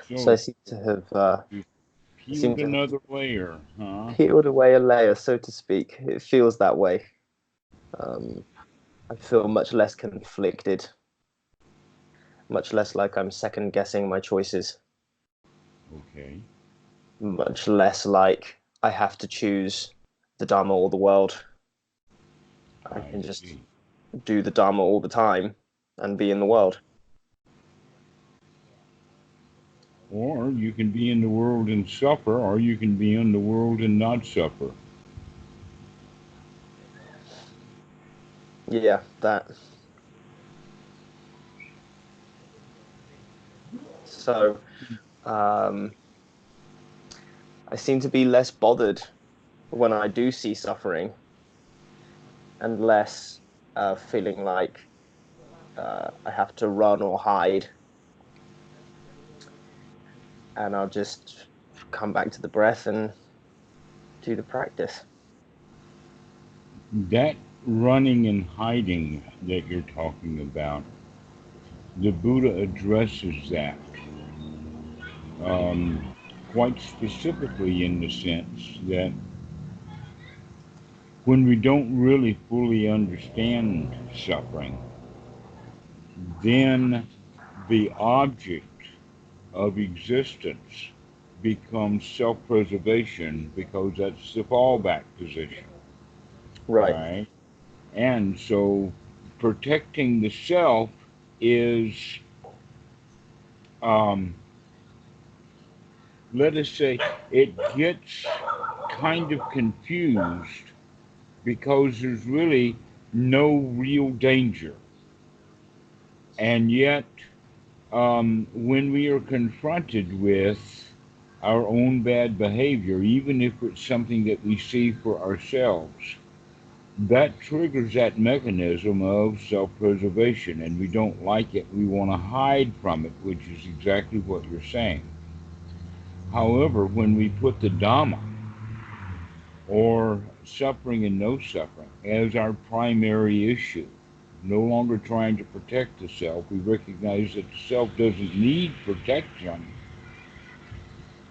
So I So seem to have you I seem peeled to have another layer, huh? peeled away a layer, so to speak. It feels that way. Um, I feel much less conflicted, much less like I'm second guessing my choices, Okay, much less like I have to choose the Dharma or the world. I I can just see. do the Dharma all the time and be in the world. Or you can be in the world and suffer, or you can be in the world and not suffer. Yeah, that. So, um, I seem to be less bothered when I do see suffering and less feeling like I have to run or hide, and I'll just come back to the breath and do the practice. That running and hiding that you're talking about, the Buddha addresses that um, quite specifically in the sense that when we don't really fully understand suffering, then the object of existence becomes self preservation because that's the fallback position. All Right. right. And so protecting the self is, um, let us say, it gets kind of confused because there's really no real danger. And yet, when we are confronted with our own bad behavior, even if it's something that we see for ourselves, that triggers that mechanism of self preservation, and we don't like it. We want to hide from it, which is exactly what you're saying. However, when we put the Dhamma, or suffering and no suffering, as our primary issue, no longer trying to protect the self, we recognize that the self doesn't need protection,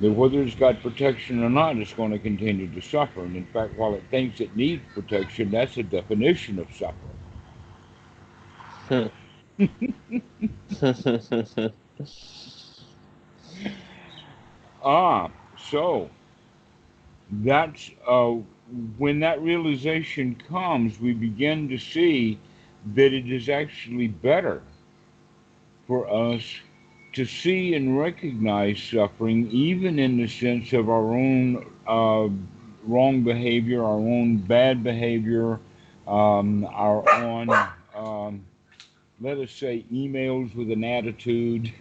that whether it's got protection or not, it's going to continue to suffer. And in fact, while it thinks it needs protection, that's a definition of suffering. Hmm. Ah, so that's when that realization comes, we begin to see that it is actually better for us to see and recognize suffering, even in the sense of our own wrong behavior, our own bad behavior, our own, let us say, emails with an attitude.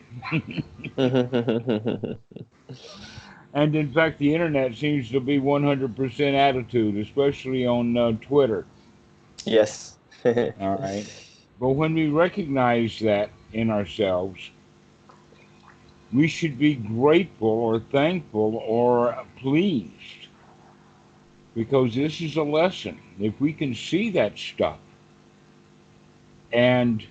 And in fact, the internet seems to be 100% attitude, especially on Twitter. Yes. All right. But when we recognize that in ourselves, we should be grateful or thankful or pleased because this is a lesson. If we can see that stuff and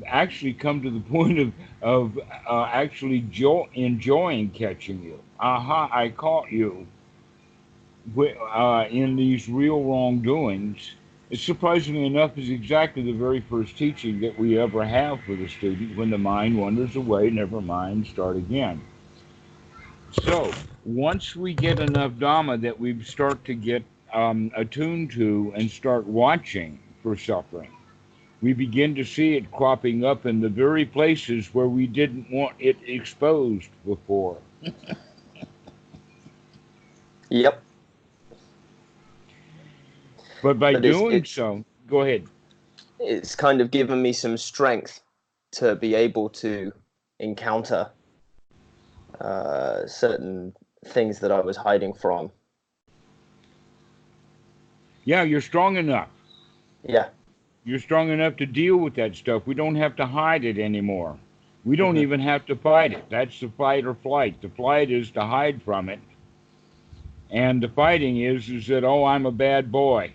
actually come to the point of actually enjoying catching you. Aha, I caught you in these real wrongdoings. It surprisingly enough is exactly the very first teaching that we ever have for the student. When the mind wanders away, never mind, start again. So once we get enough Dhamma that we start to get attuned to and start watching for suffering, we begin to see it cropping up in the very places where we didn't want it exposed before. Yep. But by But it's doing it's so, go ahead. it's kind of given me some strength to be able to encounter certain things that I was hiding from. Yeah, you're strong enough. Yeah. You're strong enough to deal with that stuff. We don't have to hide it anymore. We don't Hmm. even have to fight it. That's the fight or flight. The flight is to hide from it, and the fighting is that, oh, I'm a bad boy.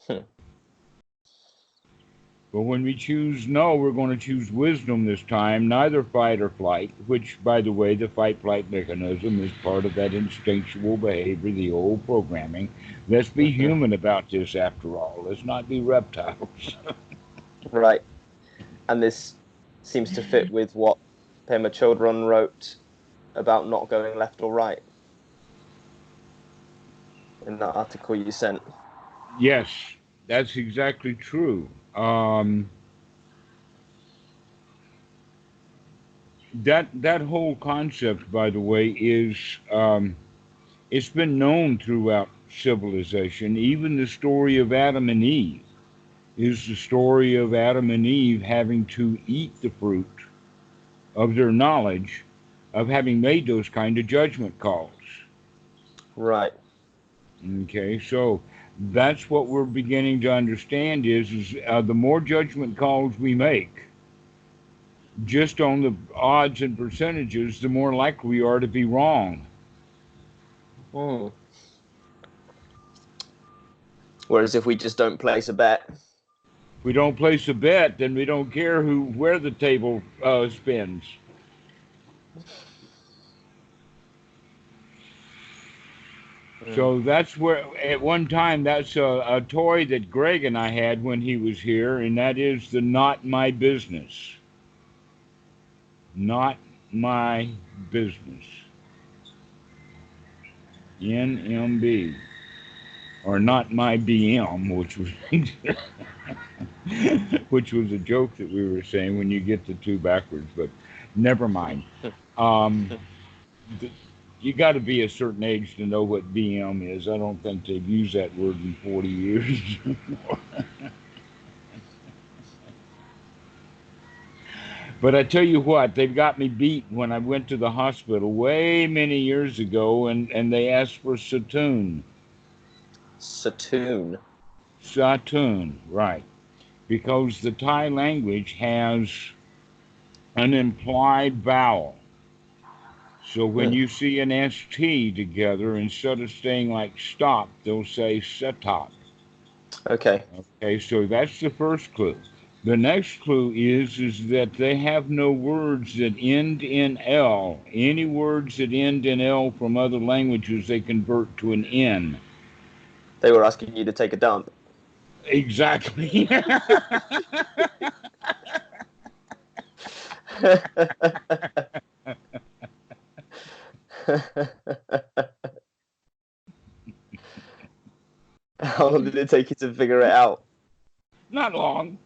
Hmm. But when we choose no, we're going to choose wisdom this time, neither fight or flight, which, by the way, the fight-flight mechanism is part of that instinctual behavior, the old programming. Let's be Mhm. human about this after all. Let's not be reptiles. Right. And this seems to fit with what Pema Chodron wrote about not going left or right in that article you sent. Yes, that's exactly true. That whole concept, by the way, is it's been known throughout civilization. Even the story of Adam and Eve is the story of Adam and Eve having to eat the fruit of their knowledge of having made those kind of judgment calls. Right. Okay, so that's what we're beginning to understand is the more judgment calls we make, just on the odds and percentages, the more likely we are to be wrong. Hmm. Whereas if we just don't place a bet, If we don't place a bet, then we don't care where the table spins. hmm. So that's where, at one time, that's a toy that Greg and I had when he was here, and that is the not my business. Not my business. NMB. Or not my BM, which was which was a joke that we were saying when you get the two backwards, but never mind. Um, th- you got to be a certain age to know what BM is. I don't think they've used that word in 40 years. But I tell you what, they've got me beat when I went to the hospital way many years ago and they asked for Satoon. Satoon. Satoon, right. Because the Thai language has an implied vowel. So when Hmm. you see an ST together, instead of saying like stop, they'll say setop. Okay. Okay, so that's the first clue. The next clue is that they have no words that end in L. Any words that end in L from other languages they convert to an N. They were asking you to take a dump. Exactly. How long did it take you to figure it out? Not long.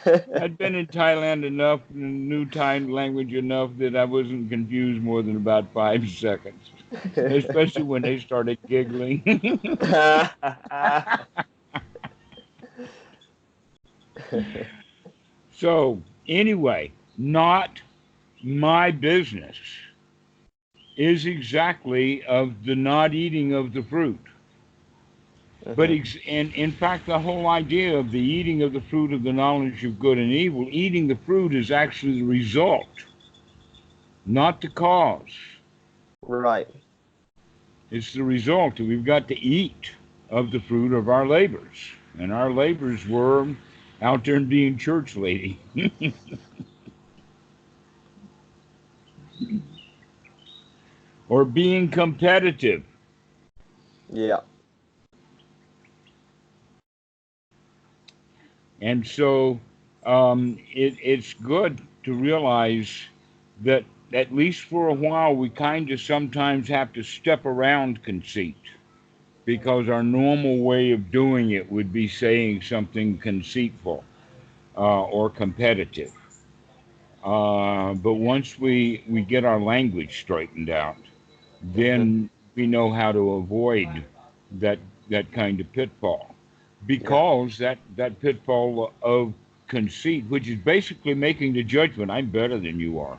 I'd been in Thailand enough, knew Thai language enough that I wasn't confused more than about 5 seconds, especially when they started giggling. So, anyway, not my business is exactly of the not eating of the fruit. But Mhm. and in fact, the whole idea of the eating of the fruit of the knowledge of good and evil, eating the fruit is actually the result, not the cause. Right. It's the result that we've got to eat of the fruit of our labors. And our labors were out there and being church lady or being competitive. Yeah. And so it's good to realize that at least for a while we kind of sometimes have to step around conceit because our normal way of doing it would be saying something conceitful or competitive. But once we get our language straightened out, Mhm. then we know how to avoid that that kind of pitfall. Yeah. Because that pitfall of conceit, which is basically making the judgment, I'm better than you are.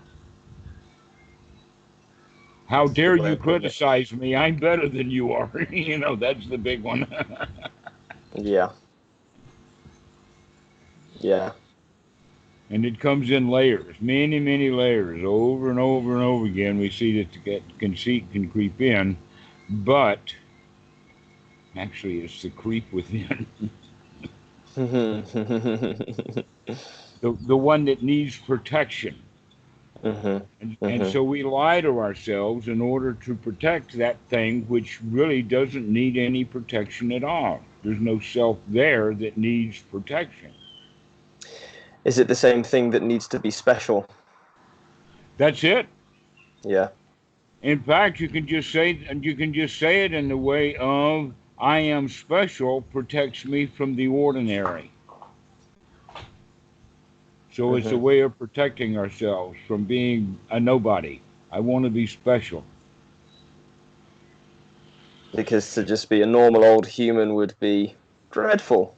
How That's a good dare way you of putting it. criticize me? I'm better than you are. That's the big one. Yeah. Yeah. And it comes in layers, many, many layers, over and over and over again. We see that the conceit can creep in, but actually, it's the creep within. the one that needs protection. Mm-hmm. And Mm-hmm. so we lie to ourselves in order to protect that thing which really doesn't need any protection at all. There's no self there that needs protection. Is it the same thing that needs to be special? That's it. Yeah. In fact, you can just say it in the way of I am special protects me from the ordinary. So it's a Mm-hmm. way of protecting ourselves from being a nobody. I want to be special. Because to just be a normal old human would be dreadful.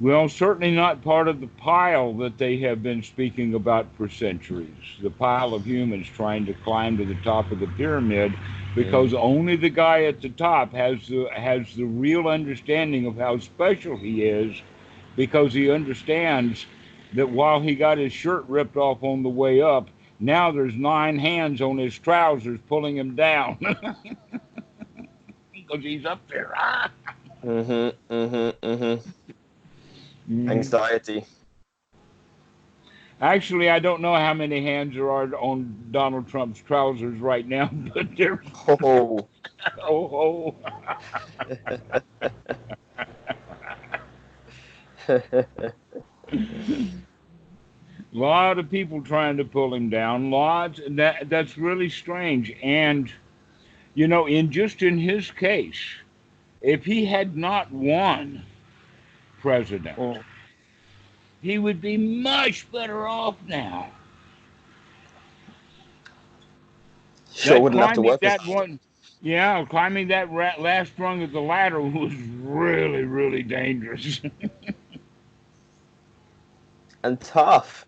Well, certainly not part of the pile that they have been speaking about for centuries. The pile of humans trying to climb to the top of the pyramid, because Mm. only the guy at the top has the real understanding of how special he is, because he understands that while he got his shirt ripped off on the way up, now there's 9 hands on his trousers pulling him down because he's up there. Ah. Mm-hmm. Mm-hmm. Mm-hmm. Mhm. Anxiety. Actually, I don't know how many hands there are on Donald Trump's trousers right now, but there's Oh. oh, a lot of people trying to pull him down. Lots. That's really strange. And you know, in his case, if he had not won president, Mm. he would be much better off now. Sure That wouldn't have to climbing work as that hard. one, yeah, climbing that last rung of the ladder was really, really dangerous. And tough.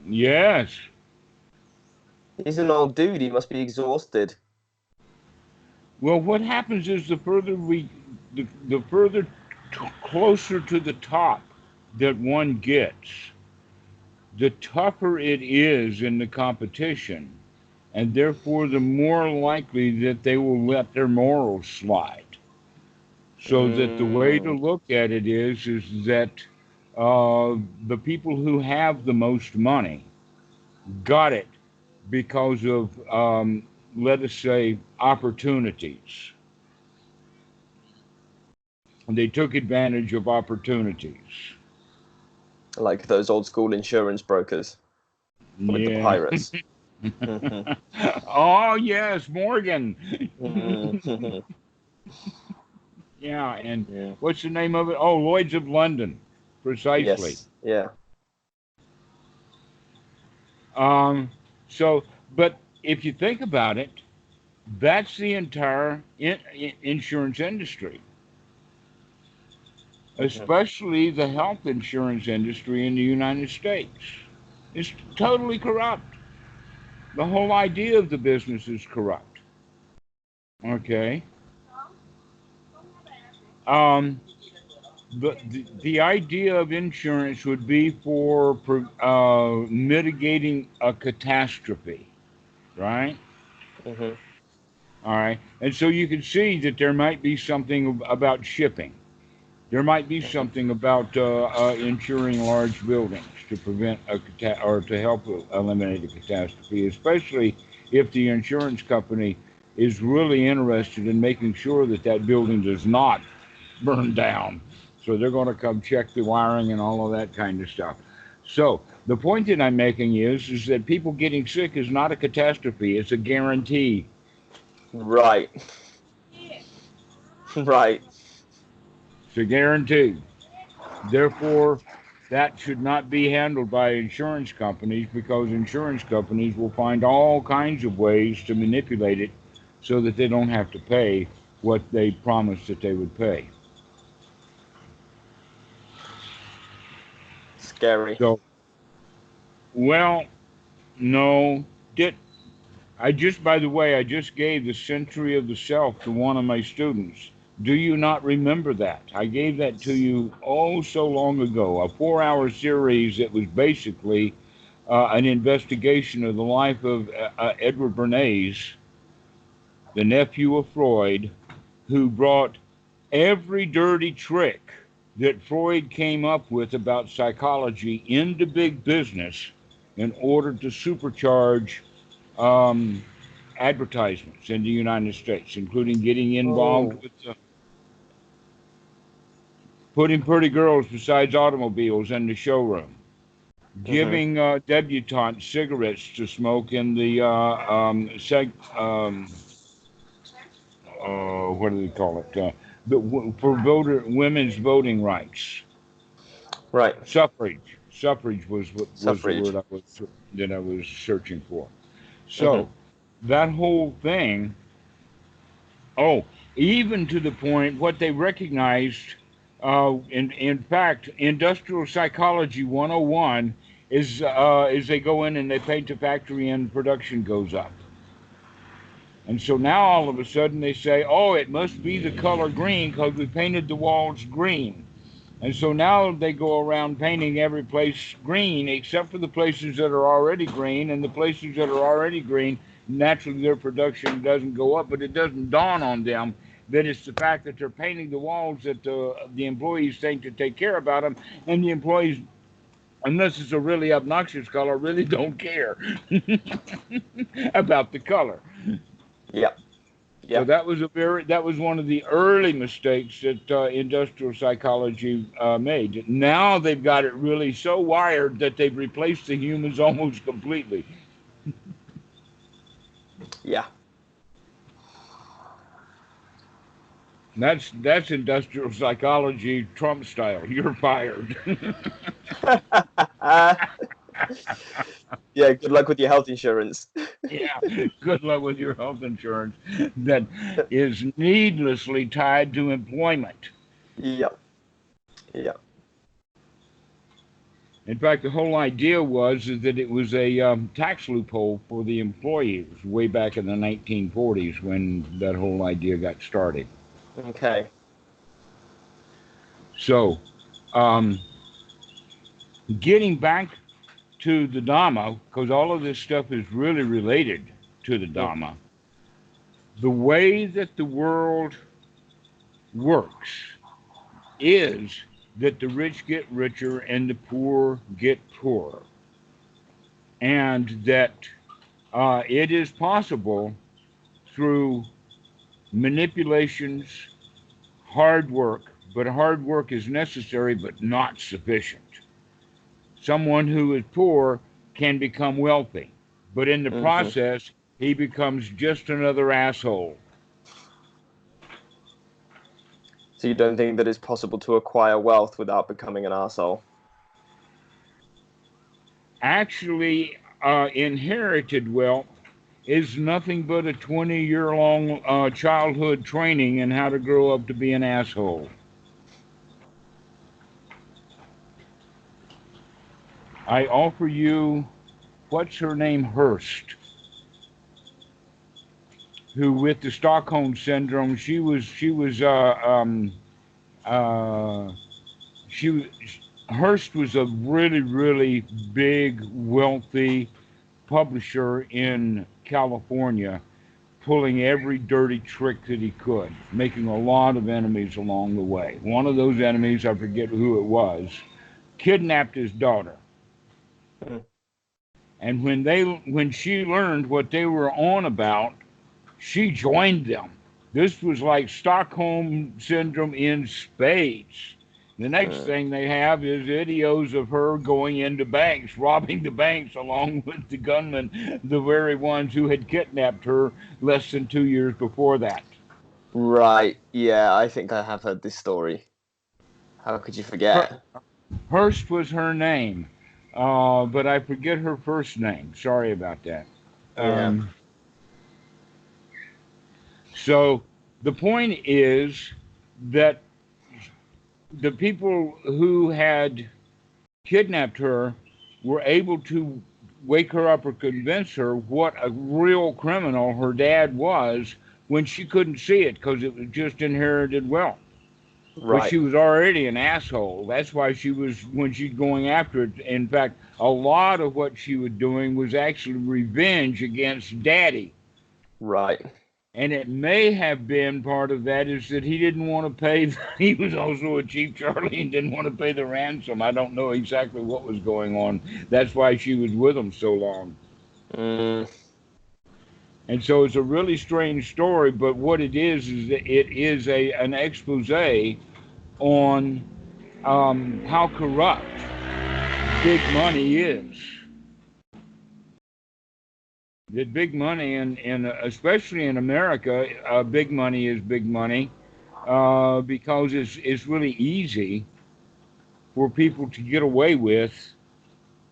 Yes. He's an old dude. He must be exhausted. Well, what happens is the further closer to the top that one gets, the tougher it is in the competition, and therefore the more likely that they will let their morals slide. So that the way to Mm. look at it is that the people who have the most money got it because of let us say opportunities. They took advantage of opportunities. Like those old school insurance brokers with the Yeah. pirates. Mm-hmm. Oh yes, Morgan. Mm-hmm. Yeah, and Yeah. what's the name of it? Oh, Lloyd's of London, precisely. Yes. Yeah. Um, so, but if you think about it, that's the entire insurance industry, Mm-hmm. especially the health insurance industry in the United States. It's totally corrupt. The whole idea of the business is corrupt. Okay. Um, the idea of insurance would be for mitigating a catastrophe, right? Mm-hmm. All right. And so you can see that there might be something about shipping. There might be Mm-hmm. something about insuring large buildings to prevent or to help eliminate a catastrophe, especially if the insurance company is really interested in making sure that that building does not burn down. So they're going to come check the wiring and all of that kind of stuff. So the point that I'm making is that people getting sick is not a catastrophe; it's a guarantee. Right. Right. It's a guarantee. Therefore, that should not be handled by insurance companies because insurance companies will find all kinds of ways to manipulate it so that they don't have to pay what they promised that they would pay. Scary. So, well, no, did I just, by the way, I just gave the Century of the Self to one of my students. Do you not remember that? I gave that to you oh so long ago, a 4 hour series that was basically an investigation of the life of Edward Bernays, the nephew of Freud, who brought every dirty trick that Freud came up with about psychology into big business in order to supercharge um, advertisements in the United States, including getting involved Oh. with putting pretty girls besides automobiles in the showroom, Mm-hmm. giving debutantes cigarettes to smoke in the what do they call it? For women's voting rights, Right. suffrage. Suffrage was what was the Suffrage. word that I was searching for. Mm-hmm. So that whole thing. Oh, even to the point what they recognized. In fact, industrial psychology 101 is they go in and they paint the factory and production goes up. And so now all of a sudden they say, oh, it must be the color green because we painted the walls green. And so now they go around painting every place green except for the places that are already green. And the places that are already green, naturally their production doesn't go up, but it doesn't dawn on them that it's the fact that they're painting the walls that the employees think to take care about them. And the employees, unless it's a really obnoxious color, really don't care about the color. Yeah. So Yeah. that was one of the early mistakes that industrial psychology made. Now they've got it really so wired that they've replaced the humans almost completely. Yeah. That's industrial psychology Trump style. You're fired. Yeah. Good luck with your health insurance. Yeah, good luck with your health insurance that is needlessly tied to employment. Yeah. Yeah. In fact, the whole idea was is that it was a tax loophole for the employees way back in the 1940s when that whole idea got started. Okay. So, um, getting back to the Dhamma, because all of this stuff is really related to the Mm. Dhamma, the way that the world works is that the rich get richer and the poor get poorer. And that it is possible through manipulations, hard work, but hard work is necessary but not sufficient. Someone who is poor can become wealthy, but in the Mm-hmm. process, he becomes just another asshole. So you don't think that it's possible to acquire wealth without becoming an arsehole? Actually, inherited wealth is nothing but a 20-year long childhood training in how to grow up to be an asshole. I offer you, what's her name, Hearst, who with the Stockholm syndrome, uh, she was, Hearst was a really, really big, wealthy publisher in California, pulling every dirty trick that he could, making a lot of enemies along the way. One of those enemies, I forget who it was, kidnapped his daughter. Mm. And when she learned what they were on about, she joined them. This was like Stockholm syndrome in spades. The next Mm. thing they have is videos of her going into banks, robbing the banks along with the gunmen, the very ones who had kidnapped her less than 2 years before that. Right. Yeah, I think I have heard this story. How could you Her, forget? Hearst was her name, but I forget her first name. Sorry about that. Yeah. Um, so the point is that the people who had kidnapped her were able to wake her up or convince her what a real criminal her dad was when she couldn't see it because it was just inherited wealth. But Right. she was already an asshole. That's why she was, when she's going after it. In fact, a lot of what she was doing was actually revenge against daddy. Right. And it may have been part of that is that he didn't want to pay. He was also a Chief Charlie and didn't want to pay the ransom. I don't know exactly what was going on. That's why she was with him so long. Mm. And so it's a really strange story. But what it is that it is an expose on how corrupt big money is. That big money, and especially in America, big money is big money because it's really easy for people to get away with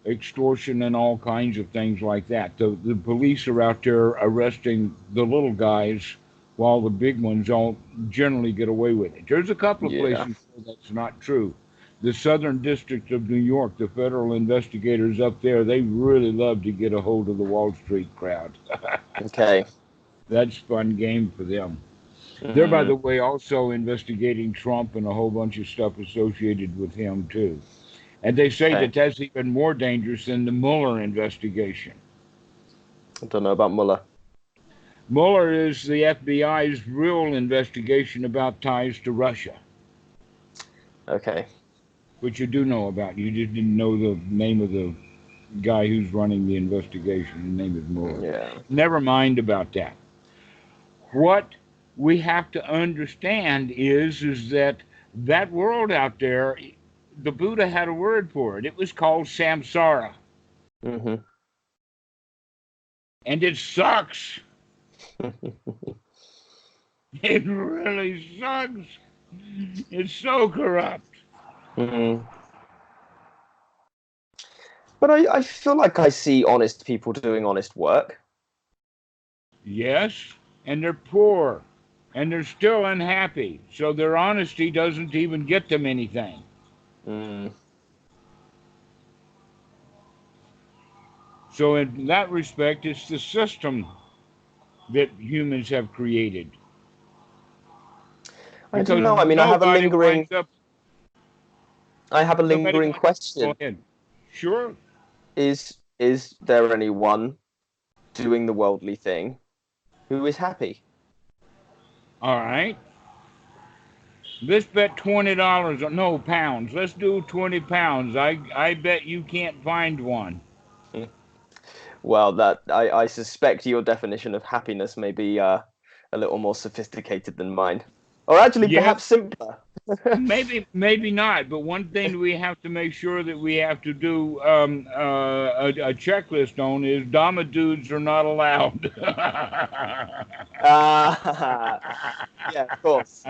extortion and all kinds of things like that. The police are out there arresting the little guys while the big ones all generally get away with it. There's a couple of Yeah. places where that's not true. The Southern District of New York, the federal investigators up there, they really love to get a hold of the Wall Street crowd. Okay. That's fun game for them. They're, by Mm. the way, also investigating Trump and a whole bunch of stuff associated with him, too. And they say Okay. that that's even more dangerous than the Mueller investigation. I don't know about Mueller. Mueller is the FBI's real investigation about ties to Russia, Okay. which you do know about. You just didn't know the name of the guy who's running the investigation. His name is Mueller. Yeah. Never mind about that. What we have to understand is that world out there, the Buddha had a word for it. It was called Samsara. Hmm. And it sucks. It really sucks. It's so corrupt. Hmm. But I feel like I see honest people doing honest work. Yes, and they're poor. And they're still unhappy. So their honesty doesn't even get them anything. Mm. So, in that respect, it's the system that humans have created. I don't Because know. I mean, nobody winds up. I have a Nobody lingering winds up. Go question. ahead. Sure. Is there anyone doing the worldly thing who is happy? All right. Let's bet $20. No, pounds. Let's do 20 pounds. I bet you can't find one. Well, that I suspect your definition of happiness may be a little more sophisticated than mine, or actually Yes, perhaps simpler. maybe not. But one thing we have to make sure that we have to do a checklist on is Dama dudes are not allowed. Yeah, of course.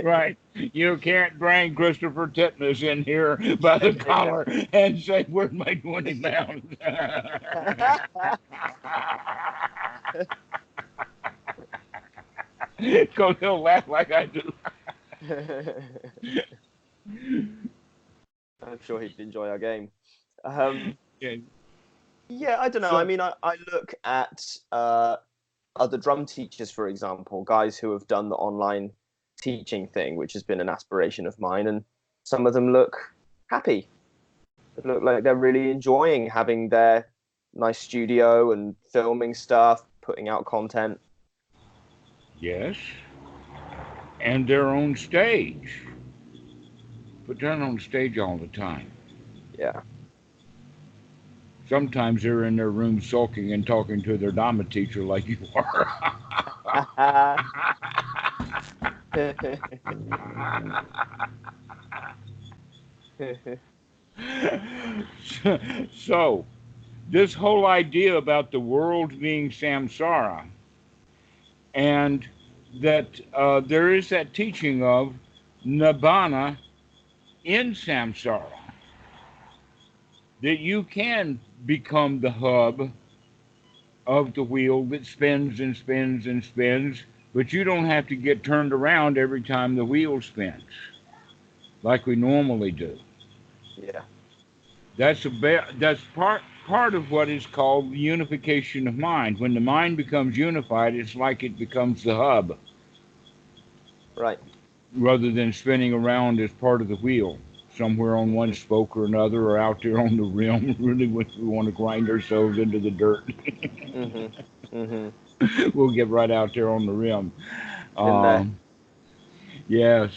Right. You can't bring Christopher Titmus in here by the collar and say, "Where's my 20 pounds?" Because he'll laugh like I do. I'm sure he'd enjoy our game. Um, Yeah. yeah, I don't know. I So, mean, I look at other drum teachers, for example, guys who have done the online teaching thing, which has been an aspiration of mine, and some of them look happy. They look like they're really enjoying having their nice studio and filming stuff, putting out content. yes, and they're on stage, but they're not on stage all the time. Yeah. Sometimes they're in their room sulking and talking to their Dhamma teacher like you are. So, this whole idea about the world being samsara and that there is that teaching of Nibbana in samsara, that you can become the hub of the wheel that spins and spins and spins, but you don't have to get turned around every time the wheel spins like we normally do. Yeah. That's part of what is called the unification of mind. When the mind becomes unified, it's like it becomes the hub Right. rather than spinning around as part of the wheel, somewhere on one Hmm. spoke or another, or out there on the rim. Really, we want to grind ourselves into the dirt. Hmm. Hmm. We'll get right out there on the rim. In there. Um, yes.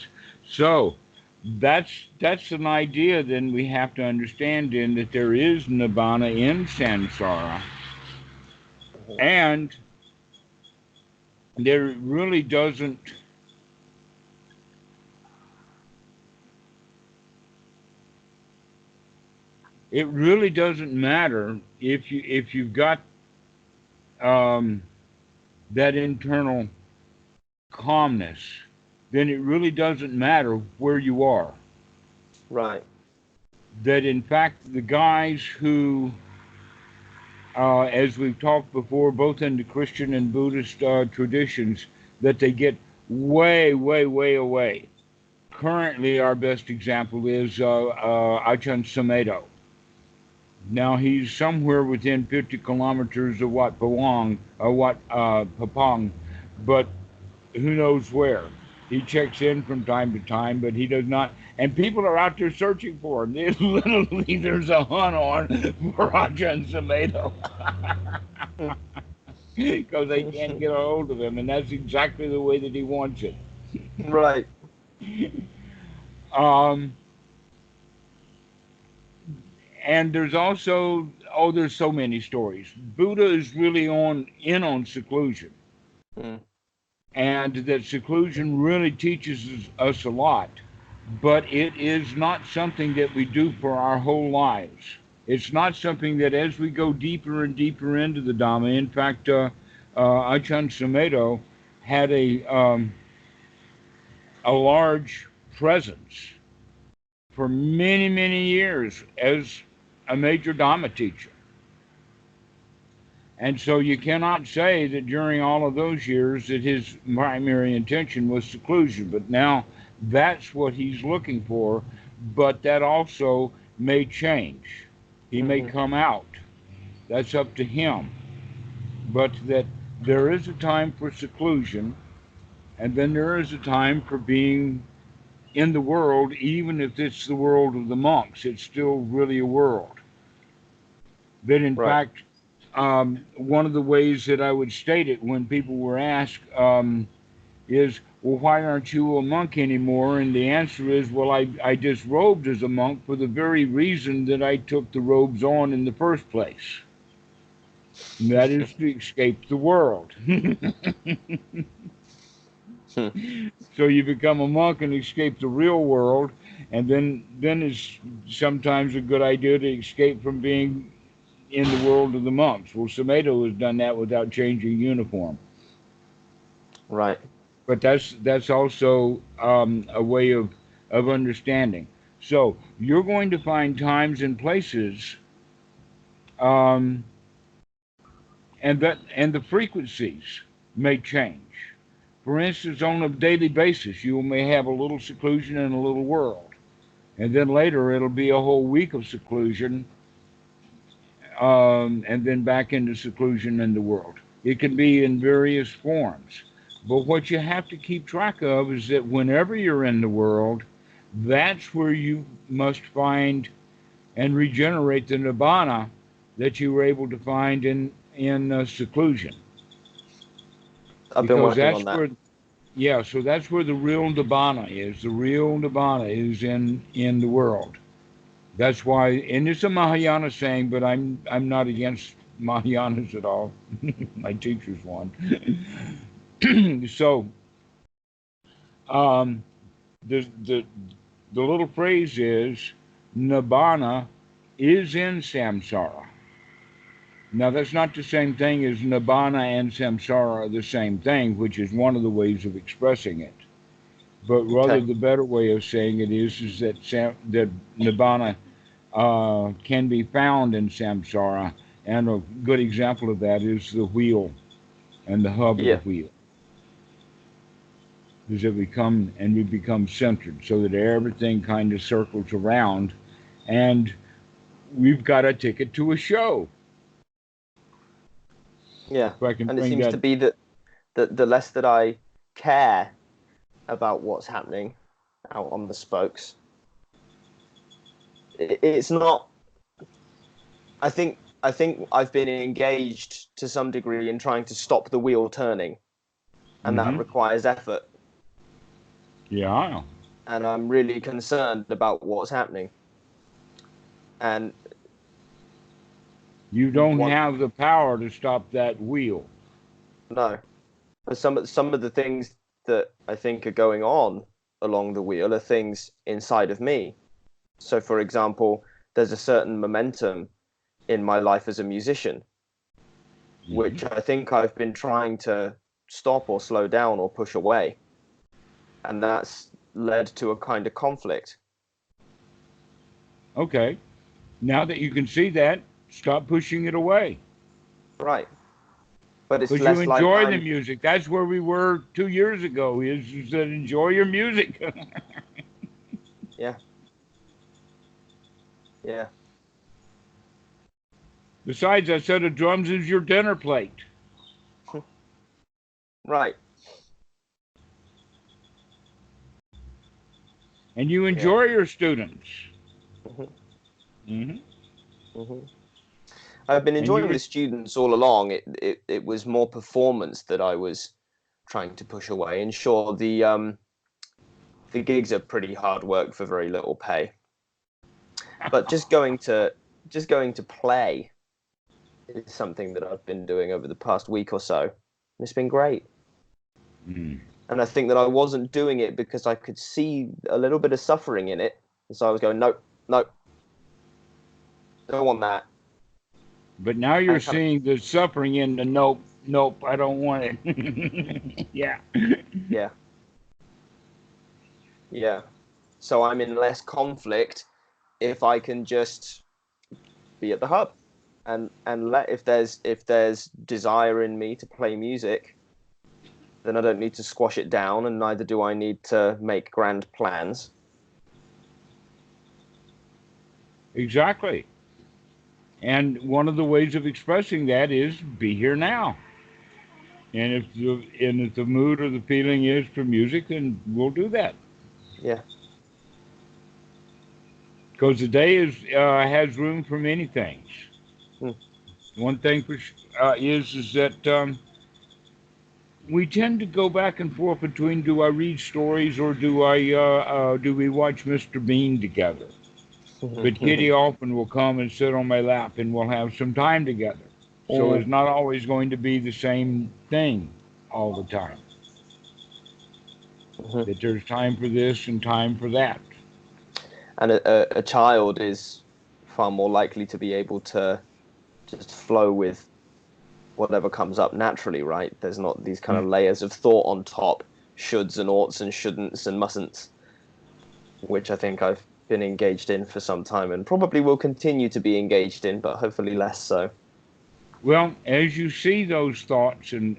So that's an idea. Then we have to understand in that there is nibbana in samsara, Mhm. and there really doesn't. It really doesn't matter if you've got um, that internal calmness, then it really doesn't matter where you are. Right. That in fact, the guys who, as we've talked before, both in the Christian and Buddhist traditions, that they get way, way, way away. Currently, our best example is Ajahn Sumedho. Now he's somewhere within 50 kilometers of Wat Pawang, Papong, but who knows where. He checks in from time to time, but he does not. And people are out there searching for him. Literally, there's a hunt on for Ajahn Sumedho because they can't get a hold of him, and that's exactly the way that he wants it. Right. Um, and there's also, there's so many stories. Buddha is really on seclusion, Mm. and that seclusion really teaches us a lot, but it is not something that we do for our whole lives. It's not something that as we go deeper and deeper into the Dhamma, in fact, Ajahn Sumedho had a large presence for many, many years as a major Dhamma teacher. And so you cannot say that during all of those years that his primary intention was seclusion, but now that's what he's looking for, but that also may change. He may Hmm. come out. That's up to him. But that there is a time for seclusion, and then there is a time for being in the world, even if it's the world of the monks, it's still really a world. That in Right. fact, one of the ways that I would state it when people were asked is, well, why aren't you a monk anymore? And the answer is, well, I disrobed as a monk for the very reason that I took the robes on in the first place. And that is to escape the world. So you become a monk and escape the real world, and then it's sometimes a good idea to escape from being in the world of the monks. Well, Sumedho has done that without changing uniform. Right. But that's also a way of understanding. So you're going to find times and places, um, and the frequencies may change. For instance, on a daily basis, you may have a little seclusion and a little world, and then later it'll be a whole week of seclusion, and then back into seclusion in the world. It can be in various forms. But what you have to keep track of is that whenever you're in the world, that's where you must find and regenerate the nibbana that you were able to find in seclusion, I've been because working that's on that. where, yeah, so that's where the real nibbana is. The real nibbana is in the world. That's why, and it's a Mahayana saying, but I'm not against Mahayanas at all. My teacher's one. So um, the the the little phrase is Nibbana is in samsara. Now that's not the same thing as Nibbana and samsara are the same thing, which is one of the ways of expressing it. But rather, Okay. the better way of saying it is that that Nibbana can be found in samsara, and a good example of that is the wheel and the hub of the Yeah. wheel. Is that we become centered, so that everything kind of circles around, and we've got a ticket to a show. Yeah. If I can And it bring seems that, to be that the less that I care about what's happening out on the spokes, it's not. I think I think I've been engaged to some degree in trying to stop the wheel turning, and that requires effort. Yeah. And I'm really concerned about what's happening. And you don't have the power to stop that wheel. No. But some of the things that I think are going on along the wheel are things inside of me. So, for example, there's a certain momentum in my life as a musician, which I think I've been trying to stop or slow down or push away. And that's led to a kind of conflict. Okay. Now that you can see that, stop pushing it away. Right. But it's because you less like enjoy the music. That's where we were 2 years ago. Is that enjoy your music? Yeah. Yeah. Besides, that set of drums is your dinner plate. Right. And you enjoy your students. I've been enjoying the students all along. It was more performance that I was trying to push away. And sure, the gigs are pretty hard work for very little pay. But just going to play is something that I've been doing over the past week or so. It's been great. And I think that I wasn't doing it because I could see a little bit of suffering in it. And so I was going, nope, don't want that. But now you're seeing the suffering in the nope, I don't want it. Yeah. Yeah. So I'm in less conflict if I can just be at the hub and let if there's desire in me to play music, then I don't need to squash it down, and neither do I need to make grand plans. Exactly. And one of the ways of expressing that is be here now. And if the mood or the feeling is for music, then we'll do that. Yeah. Because the day has room for many things. One thing is that we tend to go back and forth between do I read stories or do we watch Mr. Bean together? But Kitty often will come and sit on my lap and we'll have some time together. So it's not always going to be the same thing all the time. That there's time for this and time for that. And a child is far more likely to be able to just flow with whatever comes up naturally, right? There's not these kind of layers of thought on top, shoulds and oughts and shouldn'ts and mustn'ts, which I think I've been engaged in for some time and probably will continue to be engaged in, but hopefully less so. Well, as you see those thoughts and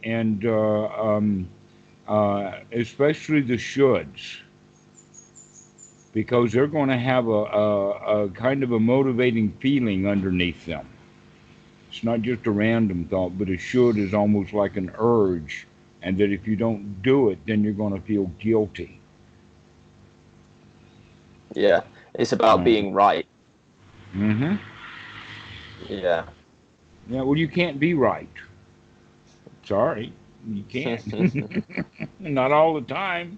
especially the shoulds, because they're going to have a kind of a motivating feeling underneath them. It's not just a random thought, but a should is almost like an urge, and that if you don't do it, then you're going to feel guilty. Yeah, it's about being right. Yeah. Yeah, well, you can't be right. Sorry, you can't. Not all the time.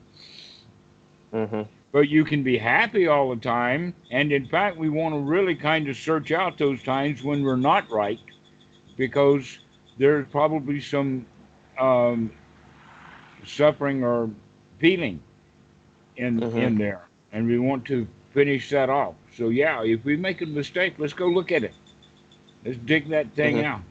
But you can be happy all the time. And in fact, we want to really kind of search out those times when we're not right, because there's probably some suffering or feeling in there. And we want to finish that off. So yeah, if we make a mistake, let's go look at it. Let's dig that thing out.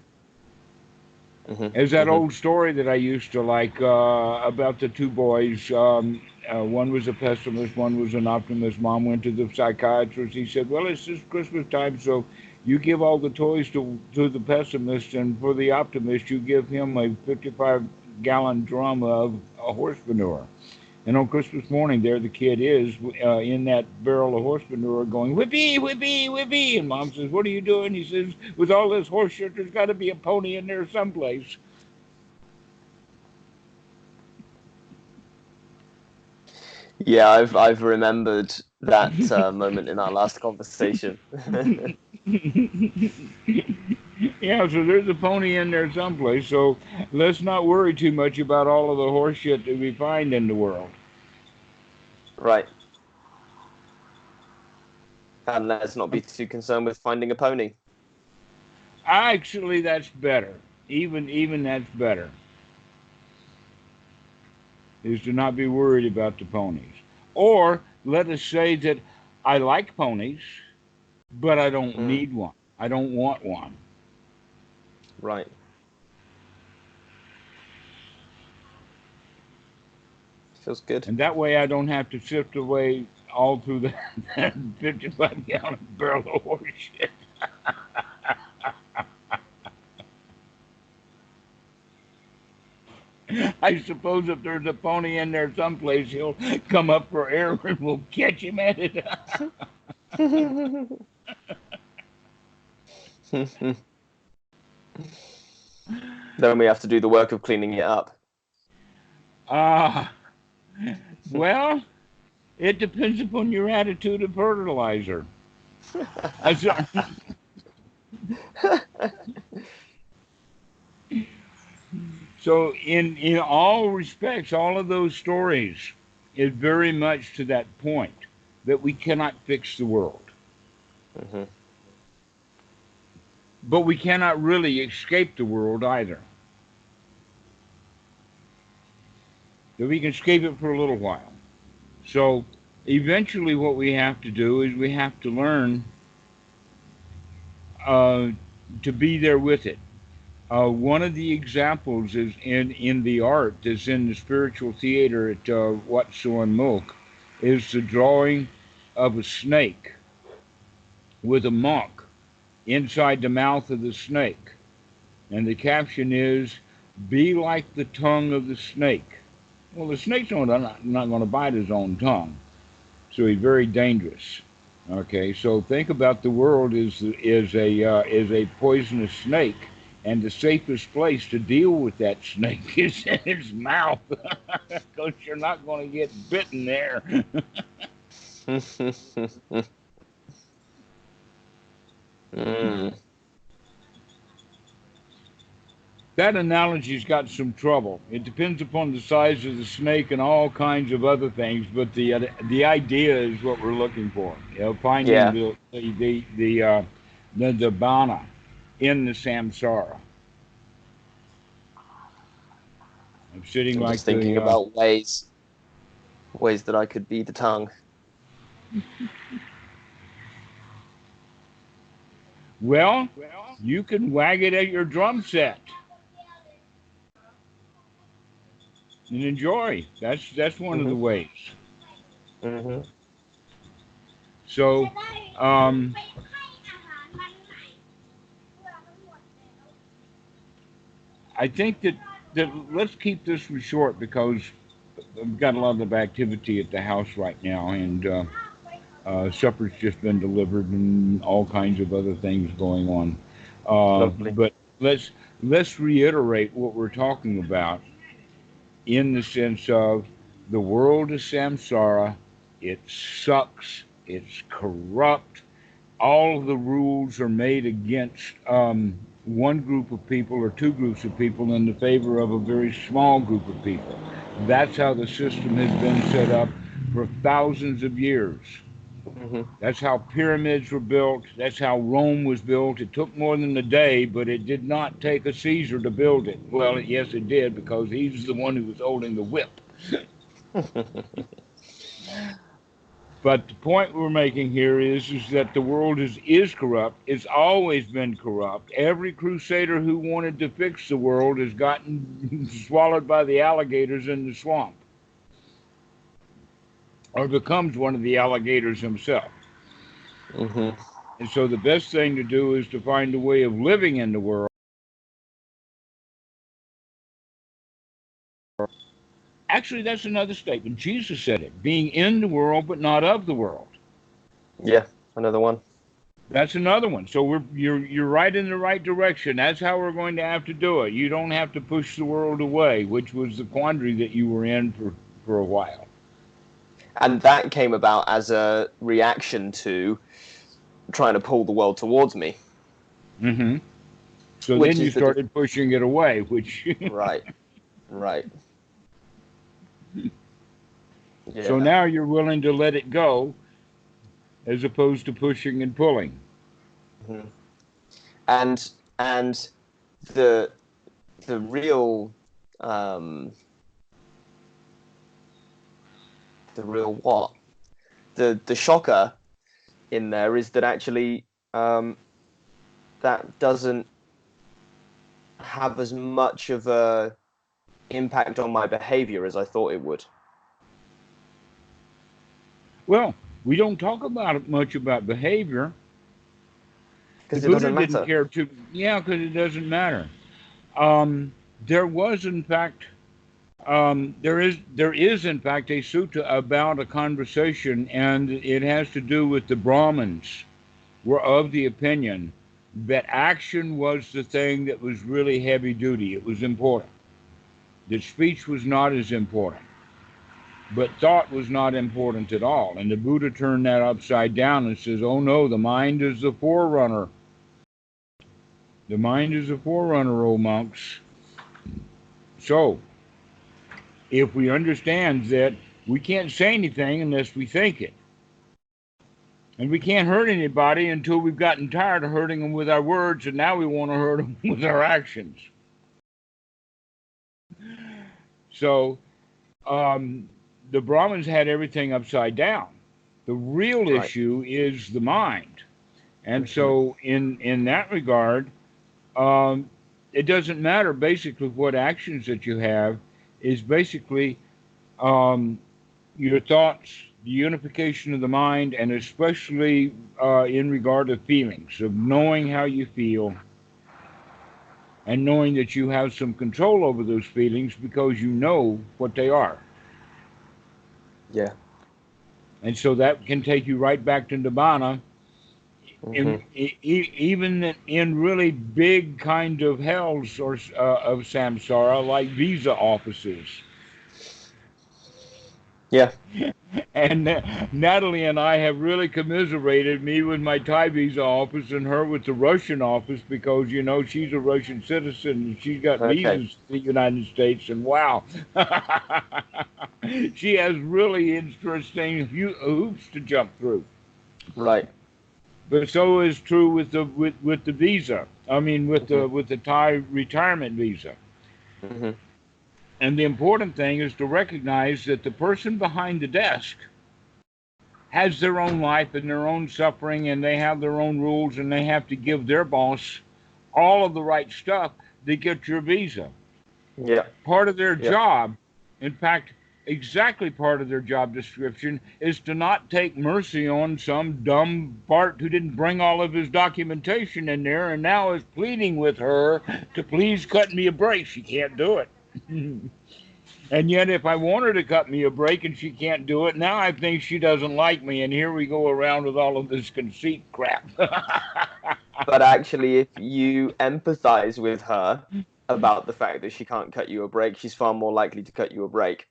There's that old story that I used to like about the two boys. One was a pessimist, one was an optimist. Mom went to the psychiatrist. He said, well, it's just Christmas time, so you give all the toys to the pessimist, and for the optimist, you give him a 55-gallon drum of horse manure. And on Christmas morning, there the kid is in that barrel of horse manure going, whippy, whippy, whippy. And Mom says, what are you doing? He says, with all this horse shit, there's got to be a pony in there someplace. Yeah, I've remembered that moment in our last conversation. Yeah, so there's a pony in there someplace. So let's not worry too much about all of the horse shit that we find in the world. Right. And let's not be too concerned with finding a pony. Actually, that's better. Even that's better. Is to not be worried about the ponies. Or let us say that I like ponies, but I don't Mm, need one. I don't want one. right. Feels good. And that way I don't have to sift away all through that 55-gallon barrel of horse shit. I suppose if there's a pony in there someplace, he'll come up for air and we'll catch him at it. Then we have to do the work of cleaning it up. Uh, well, it depends upon your attitude of fertilizer. So, in all respects, all of those stories is very much to that point that we cannot fix the world, Hmm. but we cannot really escape the world either. That we can escape it for a little while. So, eventually, what we have to do is we have to learn uh, to be there with it. One of the examples is in the art that's in the spiritual theater at Wat Suan Mook is the drawing of a snake with a monk inside the mouth of the snake. And the caption is, "Be like the tongue of the snake." Well, the snake's not going to bite his own tongue, so he's very dangerous. Okay, so think about the world is a poisonous snake, and the safest place to deal with that snake is in its mouth, because you're not going to get bitten there. Mm. That analogy's got some trouble. It depends upon the size of the snake and all kinds of other things, but the idea is what we're looking for. You know, finding Yeah, the Nibbana in the Samsara. I'm sitting I'm like just thinking the about ways that I could be the tongue. well, you can wag it at your drum set and enjoy. That's one of the Hmm. ways. Hmm. So, um, I think that let's keep this one short because I've got a lot of activity at the house right now, and supper's just been delivered, and all kinds of other things going on. Lovely. But let's let's reiterate what we're talking about in the sense of the world is samsara. It sucks. It's corrupt. All of the rules are made against one group of people or two groups of people in the favor of a very small group of people. That's how the system has been set up for thousands of years. Hmm. That's how pyramids were built. That's how Rome was built. It took more than a day, but it did not take a Caesar to build it. Well, yes, it did because he's the one who was holding the whip. But the point we're making here is that the world is corrupt. It's always been corrupt. Every crusader who wanted to fix the world has gotten swallowed by the alligators in the swamp or becomes one of the alligators himself. Hmm. And so the best thing to do is to find a way of living in the world. Actually, that's another statement. Jesus said it, being in the world but not of the world. Yeah, another one. That's another one. So you're right in the right direction. That's how we're going to have to do it. You don't have to push the world away, which was the quandary that you were in for a while. And that came about as a reaction to trying to pull the world towards me. Mm-hmm. So Which then you is started pushing it away, which right, right. so Yeah. now you're willing to let it go as opposed to pushing and pulling. Mhm. And and the the real um the real what? The shocker in there is that actually that doesn't have as much of a impact on my behavior as I thought it would. Well, we don't talk about it much about behavior. The Because it Buddha doesn't didn't matter. care to, yeah, because it doesn't matter. Um, there was, in fact, there is in fact a sutta about a conversation, and it has to do with the Brahmins were of the opinion that action was the thing that was really heavy duty. It was important. That speech was not as important, but thought was not important at all. And the Buddha turned that upside down and says, "Oh no, the mind is the forerunner. The mind is the forerunner, O monks." So if we understand that we can't say anything unless we think it, and we can't hurt anybody until we've gotten tired of hurting them with our words, and now we want to hurt them with our actions. So the Brahmins had everything upside down. The real Right. issue is the mind. And Hmm. so in that regard, um, it doesn't matter basically what actions that you have, is basically um, your thoughts, the unification of the mind, and especially in regard to feelings, of knowing how you feel and knowing that you have some control over those feelings because you know what they are. Yeah. And so that can take you right back to Nibbana, Hmm. even in really big kind of hells or of samsara, like visa offices. Yeah. And Natalie and I have really commiserated, me with my Thai visa office and her with the Russian office, because, she's a Russian citizen and she's got Okay. visas to the United States. And wow, she has really interesting hoops to jump through. Right. But so is true with the visa. I mean, with Hmm. the Thai retirement visa. Hmm. And the important thing is to recognize that the person behind the desk has their own life and their own suffering, and they have their own rules, and they have to give their boss all of the right stuff to get your visa. Yeah. Part of their Yeah. job, in fact, exactly part of their job description, is to not take mercy on some dumb Bart who didn't bring all of his documentation in there and now is pleading with her to please cut me a break. She can't do it. And yet, if I want her to cut me a break and she can't do it, now I think she doesn't like me. And here we go around with all of this conceit crap. But actually, if you empathize with her about the fact that she can't cut you a break, she's far more likely to cut you a break.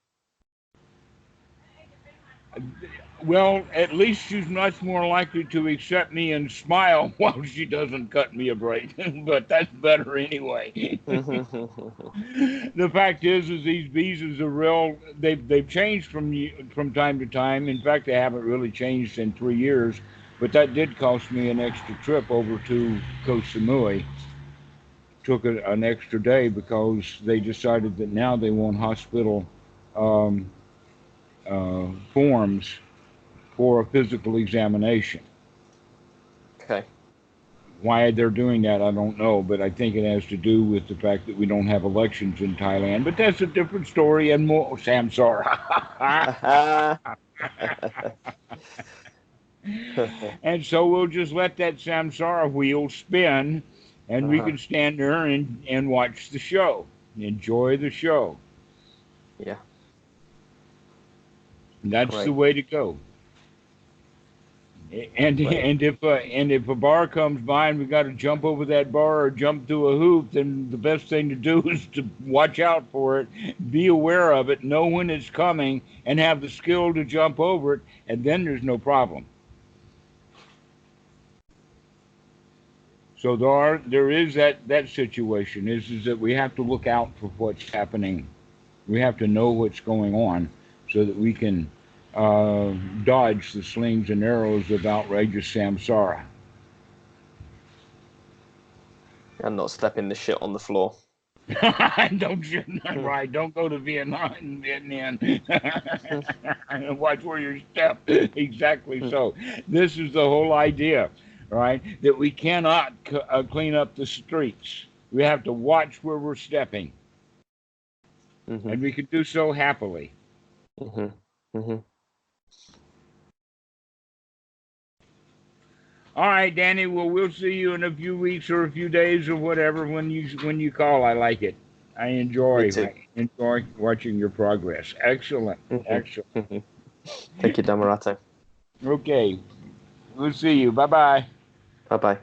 Well, at least she's much more likely to accept me and smile while she doesn't cut me a break. But that's better anyway. The fact is these visas are real. They've changed from time to time. In fact, they haven't really changed in 3 years. But that did cost me an extra trip over to Koh Samui. Took an extra day because they decided that now they want hospital um, forms for a physical examination. Okay. Why they're doing that, I don't know, but I think it has to do with the fact that we don't have elections in Thailand. But that's a different story and more Samsara. And so we'll just let that Samsara wheel spin, and we Uh-huh. can stand there and watch the show, enjoy the show. Yeah. That's the Great. way to go. And Great. if a bar comes by and we got to jump over that bar or jump through a hoop, then the best thing to do is to watch out for it, be aware of it, know when it's coming, and have the skill to jump over it, and then there's no problem. So there is that situation is that we have to look out for what's happening. We have to know what's going on so that we can dodge the slings and arrows of outrageous samsara. And not stepping the shit on the floor. Don't you? Right. Don't go to Vietnam and watch where you step. Exactly so. This is the whole idea, right? That we cannot clean up the streets. We have to watch where we're stepping. And we can do so happily. All right, Danny. Well, we'll see you in a few weeks or a few days or whatever when you call. I like it. I enjoy watching your progress. Excellent. Excellent. Thank you, Dhammarato. Okay. We'll see you. Bye-bye. Bye-bye.